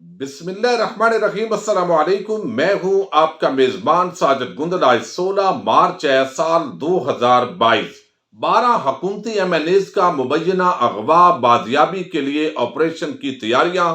بسم اللہ الرحمن الرحیم، السلام علیکم۔ میں ہوں آپ کا میزبان ساجد گندل۔ آج 16 مارچ ہے، سال 2022۔ 12 حکومتی ایم این ایز کا مبینہ اغوا بازیابی کے لیے آپریشن کی تیاریاں۔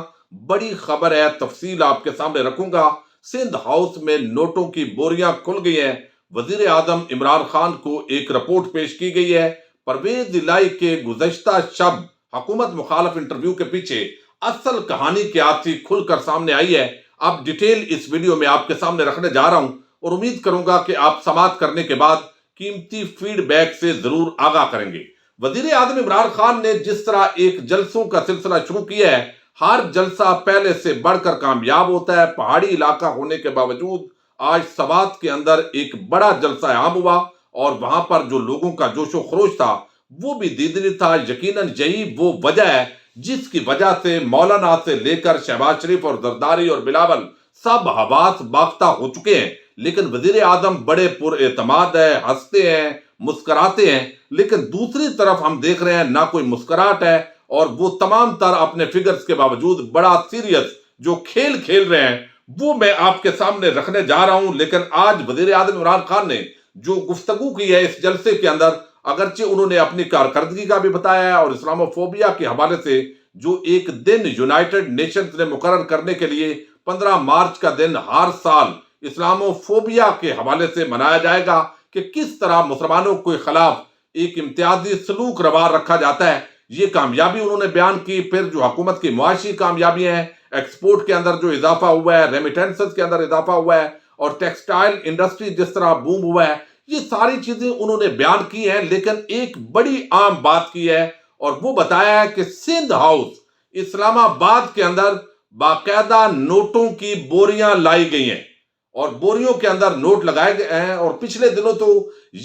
بڑی خبر ہے، تفصیل آپ کے سامنے رکھوں گا۔ سندھ ہاؤس میں نوٹوں کی بوریاں کھل گئی ہیں۔ وزیر اعظم عمران خان کو ایک رپورٹ پیش کی گئی ہے۔ پرویز الہی کے گزشتہ شب حکومت مخالف انٹرویو کے پیچھے اصل کہانی کیا تھی کھل کر سامنے آئی ہے۔ اب ڈیٹیل اس ویڈیو میں آپ کے سامنے رکھنے جا رہا ہوں اور امید کروں گا کہ آپ سماعت کرنے کے بعد قیمتی فیڈ بیک سے ضرور آگاہ کریں گے۔ وزیر اعظم عمران خان نے جس طرح ایک جلسوں کا سلسلہ شروع کیا ہے، ہر جلسہ پہلے سے بڑھ کر کامیاب ہوتا ہے۔ پہاڑی علاقہ ہونے کے باوجود آج سوات کے اندر ایک بڑا جلسہ عام ہوا اور وہاں پر جو لوگوں کا جوش و خروش تھا وہ بھی دیدنی تھا۔ یقیناً یہی وہ وجہ ہے جس کی وجہ سے مولانا سے لے کر شہباز شریف اور زرداری اور بلاول سب حواس باختہ ہو چکے ہیں، لیکن وزیر اعظم بڑے پر اعتماد ہے، ہنستے ہیں، مسکراتے ہیں۔ لیکن دوسری طرف ہم دیکھ رہے ہیں نہ کوئی مسکراہٹ ہے، اور وہ تمام تر اپنے فگرز کے باوجود بڑا سیریس جو کھیل کھیل رہے ہیں وہ میں آپ کے سامنے رکھنے جا رہا ہوں۔ لیکن آج وزیر اعظم عمران خان نے جو گفتگو کی ہے اس جلسے کے اندر، اگرچہ انہوں نے اپنی کارکردگی کا بھی بتایا ہے اور اسلامو فوبیا کے حوالے سے جو ایک دن یونائٹڈ نیشنز نے مقرر کرنے کے لیے 15 مارچ کا دن ہر سال اسلامو فوبیا کے حوالے سے منایا جائے گا کہ کس طرح مسلمانوں کے خلاف ایک امتیازی سلوک روا رکھا جاتا ہے، یہ کامیابی انہوں نے بیان کی۔ پھر جو حکومت کی معاشی کامیابیاں ہیں، ایکسپورٹ کے اندر جو اضافہ ہوا ہے، ریمیٹنسز کے اندر اضافہ ہوا ہے، اور ٹیکسٹائل انڈسٹری جس طرح بوم ہوا ہے، یہ ساری چیزیں انہوں نے بیان کی ہیں۔ لیکن ایک بڑی عام بات کی ہے اور وہ بتایا ہے کہ سندھ ہاؤس اسلام آباد کے اندر باقاعدہ نوٹوں کی بوریاں لائی گئی ہیں اور بوریوں کے اندر نوٹ لگائے گئے ہیں۔ اور پچھلے دنوں تو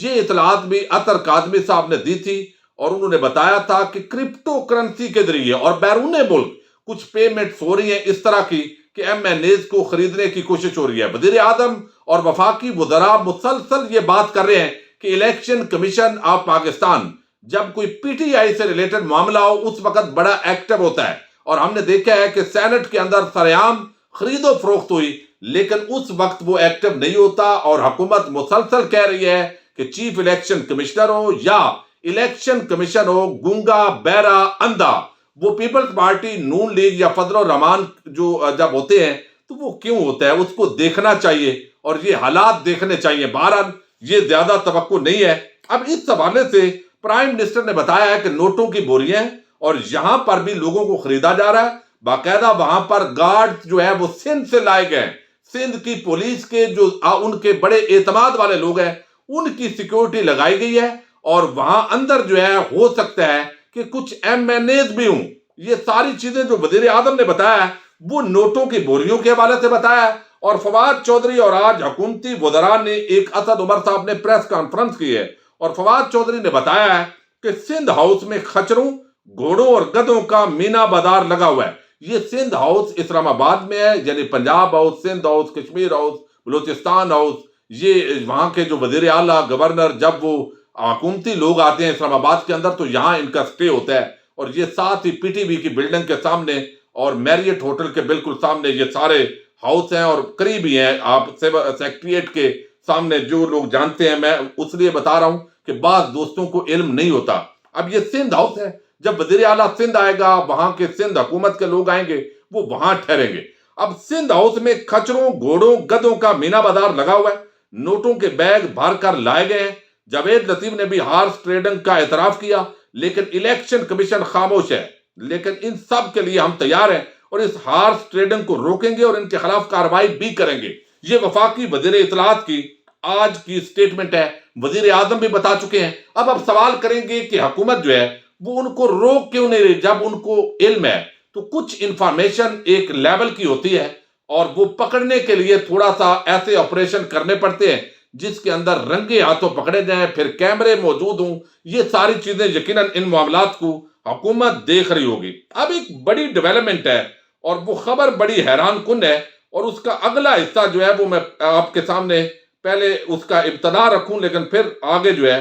یہ اطلاعات بھی عطر کاظمی صاحب نے دی تھی اور انہوں نے بتایا تھا کہ کرپٹو کرنسی کے ذریعے اور بیرون ملک کچھ پیمنٹس ہو رہی ہیں اس طرح کی کہ ایم این ایز کو خریدنے کی کوشش ہو رہی ہے۔ وزیر اعظم اور وفاقی وزراء مسلسل یہ بات کر رہے ہیں کہ الیکشن کمیشن آف پاکستان جب کوئی پی ٹی آئی سے ریلیٹڈ معاملہ ہو اس وقت بڑا ایکٹیو ہوتا ہے، اور ہم نے دیکھا ہے کہ سینٹ کے اندر سرعام خرید و فروخت ہوئی لیکن اس وقت وہ ایکٹیو نہیں ہوتا، اور حکومت مسلسل کہہ رہی ہے کہ چیف الیکشن کمشنر ہو یا الیکشن کمیشن ہو، گونگا بہرا اندھا، وہ پیپلز پارٹی، نون لیگ یا فضل الرحمان جو جب ہوتے ہیں تو وہ کیوں ہوتا ہے، اس کو دیکھنا چاہیے اور یہ حالات دیکھنے چاہیے۔ بہرحال یہ زیادہ توقع نہیں ہے۔ اب اس حوالے سے پرائم منسٹر نے بتایا ہے کہ نوٹوں کی بوریاں ہیں اور یہاں پر بھی لوگوں کو خریدا جا رہا ہے۔ باقاعدہ وہاں پر گارڈ جو ہے وہ سندھ سے لائے گئے ہیں۔ سندھ کی پولیس کے جو ان کے بڑے اعتماد والے لوگ ہیں ان کی سیکیورٹی لگائی گئی ہے، اور وہاں اندر جو ہے ہو سکتا ہے کہ کچھ ایم این ایز بھی ہوں۔ یہ ساری چیزیں جو وزیر اعظم نے بتایا ہے وہ نوٹوں کی بوریوں کے حوالے سے بتایا ہے۔ اور فواد چودھری اور آج حکومتی وزراء نے ایک اسد عمر صاحب نے پریس کانفرنس کی ہے اور فواد چودھری نے بتایا ہے کہ سندھ ہاؤس میں خچروں، گھوڑوں اور گدھوں کا مینا بازار لگا ہوا ہے۔ یہ سندھ ہاؤس اسلام آباد میں ہے، یعنی Punjab house, Sindh house, Kashmir house, Balochistan house. یہ وہاں کے جو وزیر اعلیٰ، گورنر، جب وہ حکومتی لوگ آتے ہیں اسلام آباد کے اندر تو یہاں ان کا سٹے ہوتا ہے، اور یہ ساتھ ہی پی ٹی وی کی بلڈنگ کے سامنے اور میریٹ ہوٹل کے بالکل سامنے یہ سارے ہاؤس ہیں، اور قریب ہی ہیں آپ سیکٹریٹ کے سامنے۔ جو لوگ جانتے ہیں، میں اس لیے بتا رہا ہوں کہ بعض دوستوں کو علم نہیں ہوتا۔ اب یہ سندھ ہاؤس ہے، جب وزیر اعلیٰ سندھ آئے گا، وہاں کے سندھ حکومت کے لوگ آئیں گے، وہ وہاں ٹھہریں گے۔ اب سندھ ہاؤس میں کھچروں، گھوڑوں، گدھوں کا مینا بازار لگا ہوا ہے، نوٹوں کے بیگ بھر کر لائے گئے ہیں۔ جاوید لطیف نے بھی ہارس ٹریڈنگ کا اعتراف کیا، لیکن الیکشن کمیشن خاموش ہے۔ لیکن ان سب کے لیے ہم تیار ہیں اور اس ہارس ٹریڈنگ کو روکیں گے اور ان کے خلاف کارروائی بھی کریں گے۔ یہ وفاقی وزیر اطلاعات کی آج کی سٹیٹمنٹ ہے، وزیر اعظم بھی بتا چکے ہیں۔ اب سوال کریں گے کہ حکومت جو ہے وہ ان کو روک کیوں نہیں رہی؟ جب ان کو علم ہے تو کچھ انفارمیشن ایک لیول کی ہوتی ہے اور وہ پکڑنے کے لیے تھوڑا سا ایسے آپریشن کرنے پڑتے ہیں جس کے اندر رنگے ہاتھوں پکڑے جائیں، پھر کیمرے موجود ہوں۔ یہ ساری چیزیں یقیناً ان معاملات کو حکومت دیکھ رہی ہوگی۔ اب ایک بڑی ڈیولپمنٹ ہے اور وہ خبر بڑی حیران کن ہے، اور اس کا اگلا حصہ جو ہے وہ میں آپ کے سامنے پہلے اس کا ابتدا رکھوں لیکن پھر آگے جو ہے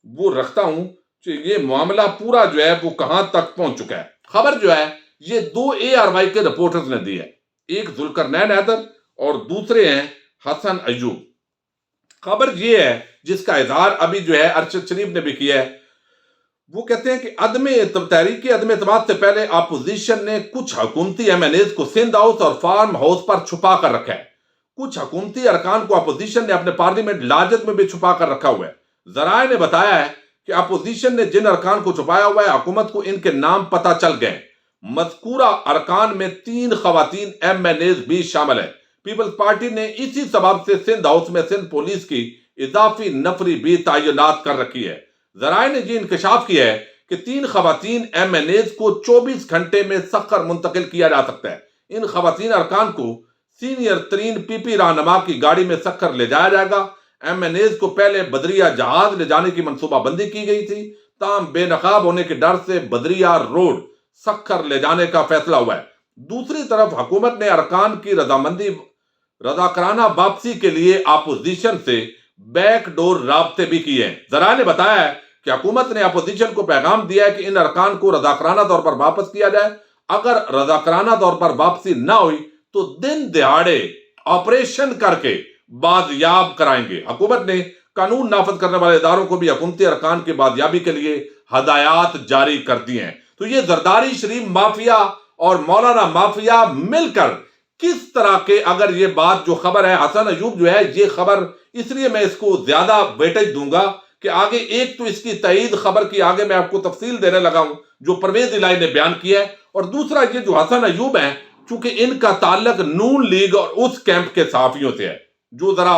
وہ رکھتا ہوں کہ یہ معاملہ پورا جو ہے وہ کہاں تک پہنچ چکا ہے۔ خبر جو ہے یہ 2 ARY کے رپورٹرز نے دی ہے۔ ایک ذوالقرنین حیدر اور دوسرے ہیں حسن ایوب۔ خبر یہ ہے جس کا اظہار ابھی جو ہے ارشد شریف نے بھی کیا ہے، وہ کہتے ہیں کہ تحریک عدم اعتماد سے پہلے اپوزیشن نے کچھ حکومتی ایم این ایز کو سندھ ہاؤس اور فارم ہاؤس پر چھپا کر رکھا ہے۔ کچھ حکومتی ارکان کو اپوزیشن نے اپنے پارلیمنٹ لاجت میں بھی چھپا کر رکھا ہوا ہے۔ ذرائع نے بتایا ہے کہ اپوزیشن نے جن ارکان کو چھپایا ہوا ہے، حکومت کو ان کے نام پتہ چل گئے۔ مذکورہ ارکان میں 3 خواتین ایم این ایز بھی شامل ہیں۔ پیپلز پارٹی نے اسی سبب سے سندھ ہاؤس میں سندھ پولیس کی اضافی نفری بھی تعینات کر رکھی ہے۔ ذرائع نے یہ انکشاف کیا ہے کہ 3 خواتین ایم این ایز کو 24 گھنٹے میں سکھر منتقل کیا جا سکتا ہے۔ ان خواتین ارکان کو سینئر ترین پی پی رہنما کی گاڑی میں سکھر لے جایا جائے گا۔ ایم این ایز کو پہلے بدریہ جہاز لے جانے کی منصوبہ بندی کی گئی تھی، تاہم بے نقاب ہونے کے ڈر سے بدریہ روڈ سکھر لے جانے کا فیصلہ ہوا ہے۔ دوسری طرف حکومت نے ارکان کی رضاکارانہ واپسی کے لیے اپوزیشن سے بیک ڈور رابطے بھی کیے ہیں۔ ذرائع نے بتایا ہے کہ حکومت نے اپوزیشن کو پیغام دیا ہے کہ ان ارکان کو رضاکارانہ طور پر واپس کیا جائے۔ اگر رضاکارانہ طور پر واپسی نہ ہوئی تو دن دہاڑے آپریشن کر کے بازیاب کرائیں گے۔ حکومت نے قانون نافذ کرنے والے اداروں کو بھی حکومتی ارکان کی بازیابی کے لیے ہدایات جاری کر دی ہیں۔ تو یہ زرداری شریف مافیا اور مولانا مافیا مل کر کس طرح کے، اگر یہ بات جو خبر ہے حسن ایوب جو ہے، یہ خبر اس لیے میں اس کو زیادہ ویٹیج دوں گا کہ آگے ایک تو اس کی تائید خبر کی آگے میں آپ کو تفصیل دینے لگا ہوں جو پرویز الہی نے بیان کیا ہے، اور دوسرا یہ جو حسن ایوب ہیں چونکہ ان کا تعلق نون لیگ اور اس کیمپ کے صحافیوں سے ہے جو ذرا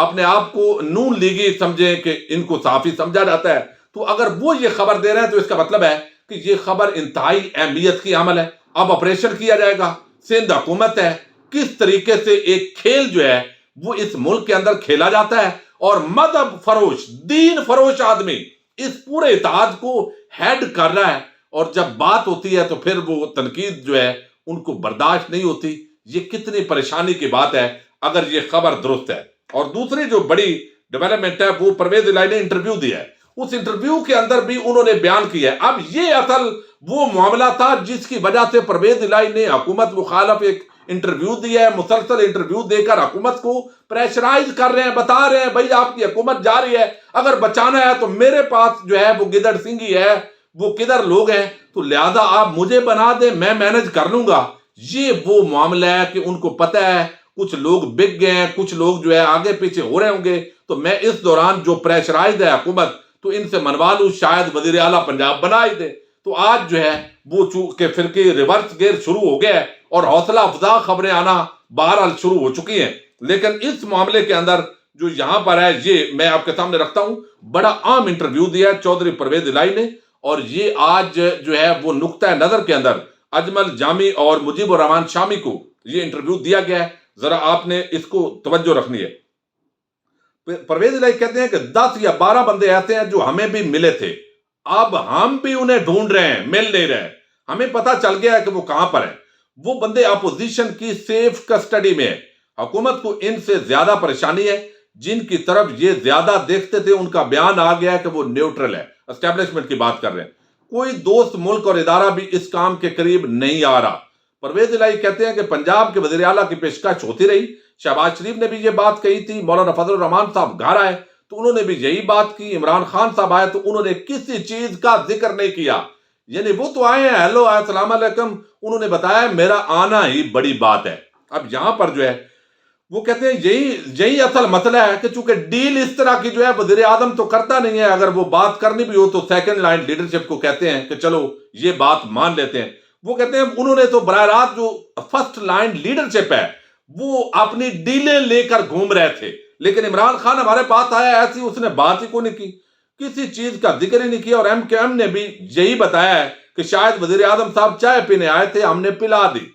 اپنے آپ کو نون لیگی سمجھیں کہ ان کو صحافی سمجھا جاتا ہے، تو اگر وہ یہ خبر دے رہے ہیں تو اس کا مطلب ہے کہ یہ خبر انتہائی اہمیت کی عمل ہے۔ اب آپریشن کیا جائے گا، سندھ حکومت ہے، کس طریقے سے ایک کھیل جو ہے وہ اس ملک کے اندر کھیلا جاتا ہے، اور مذہب فروش، دین فروش آدمی اس پورے اتحاد کو ہیڈ کر رہا ہے، اور جب بات ہوتی ہے تو پھر وہ تنقید جو ہے ان کو برداشت نہیں ہوتی۔ یہ کتنی پریشانی کی بات ہے اگر یہ خبر درست ہے۔ اور دوسری جو بڑی ڈیولپمنٹ ہے وہ پرویز الہی نے انٹرویو دیا ہے، اس انٹرویو کے اندر بھی انہوں نے بیان کیا ہے۔ اب یہ اصل وہ معاملہ تھا جس کی وجہ سے پرویز الہی نے حکومت مخالف ایک انٹرویو دیا ہے، مسلسل انٹرویو دے کر حکومت کو پریشرائز کر رہے ہیں، بتا رہے ہیں بھائی آپ کی حکومت جاری ہے، اگر بچانا ہے تو میرے پاس جو ہے وہ گدڑ سنگھی ہے، وہ کدھر لوگ ہیں، تو لہذا آپ مجھے بنا دیں، میں مینج کر لوں گا۔ یہ وہ معاملہ ہے کہ ان کو پتہ ہے کچھ لوگ بک گئے ہیں، کچھ لوگ جو ہے آگے پیچھے ہو رہے ہوں گے، تو میں اس دوران جو پریشرائز ہے حکومت تو ان سے منوا لوں، شاید وزیر اعلیٰ پنجاب بنا ہی دے۔ تو آج جو ہے وہ چونکہ فرقے ریورس گیئر شروع ہو گیا ہے اور حوصلہ افزا خبریں آنا بہرحال شروع ہو چکی ہیں، لیکن اس معاملے کے اندر جو یہاں پر ہے یہ میں آپ کے سامنے رکھتا ہوں۔ بڑا عام انٹرویو دیا ہے چودھری پرویز الہی نے، اور یہ آج جو ہے وہ نقطہ نظر کے اندر اجمل جامی اور مجیب الرحمان شامی کو یہ انٹرویو دیا گیا ہے، ذرا آپ نے اس کو توجہ رکھنی ہے۔ پرویز الہی کہتے ہیں کہ 10 یا 12 بندے ایسے ہیں جو ہمیں بھی ملے تھے، اب ہم بھی انہیں ڈھونڈ رہے ہیں، مل نہیں رہے، ہمیں پتا چل گیا ہے کہ وہ کہاں پر ہیں۔ وہ بندے اپوزیشن کی سیف کسٹڈی میں ہیں۔ حکومت کو ان سے زیادہ پریشانی ہے، جن کی طرف یہ زیادہ دیکھتے تھے ان کا بیان آ گیا ہے کہ وہ نیوٹرل ہے، اسٹیبلشمنٹ کی بات کر رہے ہیں، کوئی دوست ملک اور ادارہ بھی اس کام کے قریب نہیں آ رہا۔ پرویز الہی کہتے ہیں کہ پنجاب کے وزیر اعلیٰ کی پیشکش ہوتی رہی، شہباز شریف نے بھی یہ بات کہی تھی، مولانا فضل الرحمان صاحب گھر آئے تو انہوں نے بھی یہی بات کی، عمران خان صاحب آئے تو انہوں نے کسی چیز کا ذکر نہیں کیا، یعنی وہ تو آئے ہیں، ہیلو السلام علیکم، انہوں نے بتایا میرا آنا ہی بڑی بات ہے۔ اب یہاں پر جو ہے وہ کہتے ہیں یہی اصل مسئلہ ہے کہ چونکہ ڈیل اس طرح کی جو ہے وزیر اعظم تو کرتا نہیں ہے، اگر وہ بات کرنی بھی ہو تو سیکنڈ لائن لیڈرشپ کو کہتے ہیں کہ چلو یہ بات مان لیتے ہیں۔ وہ کہتے ہیں انہوں نے تو براہ راست جو فرسٹ لائن لیڈرشپ ہے وہ اپنی ڈیلیں لے کر گھوم رہے تھے، لیکن عمران خان ہمارے پاس آیا ایسی اس نے بات ہی کو نہیں کی، کسی چیز کا ذکر ہی نہیں کیا، اور ایم کے ایم نے بھی یہی بتایا ہے کہ شاید وزیر اعظم صاحب چائے پینے آئے تھے، ہم نے پلا دی۔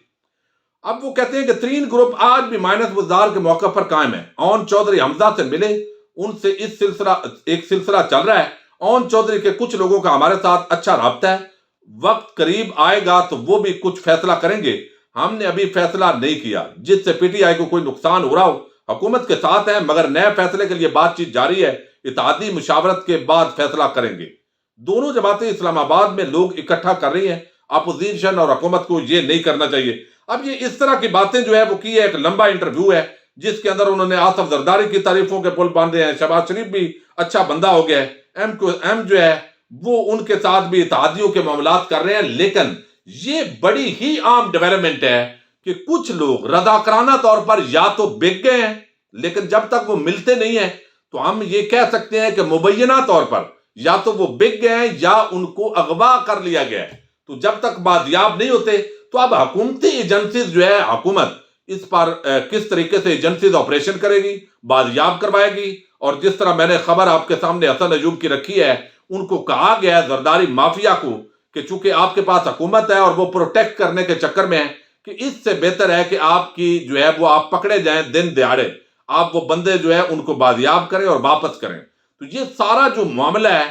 اب وہ کہتے ہیں کہ 3 گروپ آج بھی مائنس وزدار کے موقع پر قائم ہیں۔ اون چودھری حمزہ سے ملے، ان سے ایک سلسلہ چل رہا ہے۔ اون چودھری کے کچھ لوگوں کا ہمارے ساتھ اچھا رابطہ ہے، وقت قریب آئے گا تو وہ بھی کچھ فیصلہ کریں گے، ہم نے ابھی فیصلہ نہیں کیا، جس سے پی ٹی آئی کو کوئی نقصان ہو رہا ہو حکومت کے ساتھ ہیں، مگر نئے فیصلے کے لیے بات چیت جاری ہے، اتحادی مشاورت کے بعد فیصلہ کریں گے۔ دونوں جماعتیں اسلام آباد میں لوگ اکٹھا کر رہی ہیں، اپوزیشن اور حکومت کو یہ نہیں کرنا چاہیے۔ اب یہ اس طرح کی باتیں جو ہے وہ کی ہے، ایک لمبا انٹرویو ہے جس کے اندر انہوں نے آصف زرداری کی تعریفوں کے پل باندھے ہیں، شہباز شریف بھی اچھا بندہ ہو گیا ہے، ایم جو ہے وہ ان کے ساتھ بھی اتحادیوں کے معاملات کر رہے ہیں، لیکن یہ بڑی ہی عام ڈیولپمنٹ ہے کہ کچھ لوگ رضاکارانہ طور پر یا تو بک گئے ہیں، لیکن جب تک وہ ملتے نہیں ہیں تو ہم یہ کہہ سکتے ہیں کہ مبینہ طور پر یا تو وہ بک گئے ہیں یا ان کو اغوا کر لیا گیا ہے۔ تو جب تک بازیاب نہیں ہوتے تو اب حکومتی ایجنسیز جو ہے، حکومت اس پر کس طریقے سے ایجنسیز آپریشن کرے گی، بازیاب کروائے گی، اور جس طرح میں نے خبر آپ کے سامنے حسن ایوب کی رکھی ہے، ان کو کہا گیا ہے زرداری مافیا کو کہ چونکہ آپ کے پاس حکومت ہے اور وہ پروٹیکٹ کرنے کے چکر میں ہے کہ اس سے بہتر ہے کہ آپ کی جو ہے وہ آپ پکڑے جائیں دن دہاڑے، آپ وہ بندے جو ہے ان کو بازیاب کریں اور واپس کریں۔ تو یہ سارا جو معاملہ ہے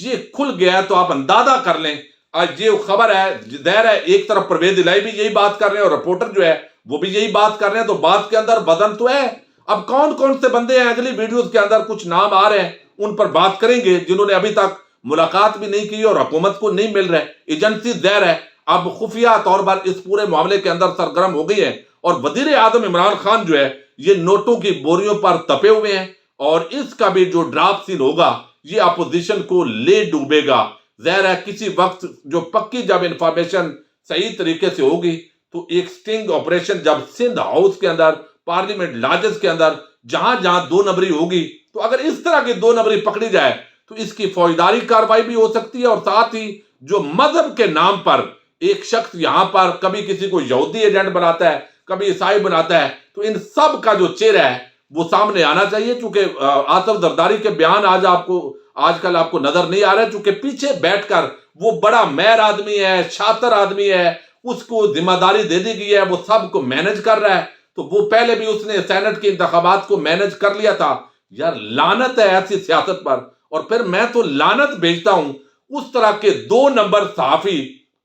یہ کھل گیا ہے، تو آپ اندازہ کر لیں۔ آج یہ خبر ہے، ظاہر ہے ایک طرف پرویز الہی بھی یہی بات کر رہے ہیں اور رپورٹر جو ہے وہ بھی یہی بات کر رہے ہیں، تو بات کے اندر وزن تو ہے۔ اب کون کون سے بندے ہیں، اگلی ویڈیوز کے اندر کچھ نام آ رہے ہیں، ان پر بات کریں گے جنہوں نے ابھی تک ملاقات بھی نہیں کی اور حکومت کو نہیں مل رہے۔ ایجنسی ظاہر ہے اب خفیہ طور پر اس پورے معاملے کے اندر سرگرم ہو گئی ہے، اور وزیر اعظم عمران خان جو ہے یہ نوٹوں کی بوریوں پر تپے ہوئے ہیں، اور اس کا بھی جو ڈراپ سین ہوگا یہ اپوزیشن کو لے ڈوبے گا۔ ظاہر ہے کسی وقت جو پکی جب انفارمیشن صحیح طریقے سے ہوگی تو ایک سٹنگ آپریشن جب سندھ ہاؤس کے اندر، پارلیمنٹ لاجز کے اندر جہاں جہاں دو نمبری ہوگی، تو اگر اس طرح کی دو نمبری پکڑی جائے تو اس کی فوجداری کارروائی بھی ہو سکتی ہے، اور ساتھ ہی جو مذہب کے نام پر ایک شخص یہاں پر کبھی کسی کو یہودی ایجنٹ بناتا ہے، کبھی عیسائی بناتا ہے، تو ان سب کا جو چہرہ ہے وہ سامنے آنا چاہیے۔ چونکہ آصف زرداری کے بیان آج کل آپ کو نظر نہیں آ رہا ہے، چونکہ پیچھے بیٹھ کر وہ بڑا مہر آدمی ہے، شاطر آدمی ہے، اس کو ذمہ داری دے دی گئی ہے، وہ سب کو مینج کر رہا ہے۔ تو وہ پہلے بھی اس نے سینٹ کے انتخابات کو مینج کر لیا تھا۔ یار لعنت ہے ایسی سیاست پر، اور پھر میں تو لعنت بھیجتا ہوں اس طرح کے دو نمبر صحافی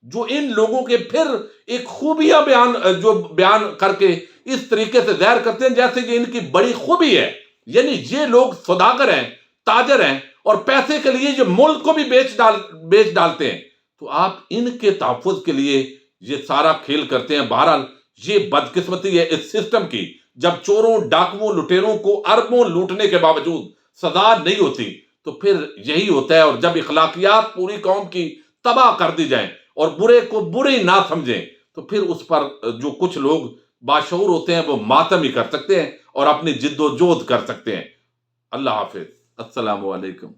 جو ان لوگوں کے پھر ایک خوبیاں بیان کر کے اس طریقے سے ظاہر کرتے ہیں جیسے کہ ان کی بڑی خوبی ہے۔ یعنی یہ لوگ سوداگر ہیں، تاجر ہیں، اور پیسے کے لیے یہ ملک کو بھی بیچ ڈالتے ہیں، تو آپ ان کے تحفظ کے لیے یہ سارا کھیل کرتے ہیں۔ بہرحال یہ بدقسمتی ہے اس سسٹم کی، جب چوروں، ڈاکوؤں، لٹیروں کو اربوں لوٹنے کے باوجود سزا نہیں ہوتی تو پھر یہی ہوتا ہے، اور جب اخلاقیات پوری قوم کی تباہ کر دی جائیں اور برے کو برے نہ سمجھیں تو پھر اس پر جو کچھ لوگ باشعور ہوتے ہیں وہ ماتم ہی کر سکتے ہیں اور اپنی جد و جہد کر سکتے ہیں۔ اللہ حافظ، السلام علیکم۔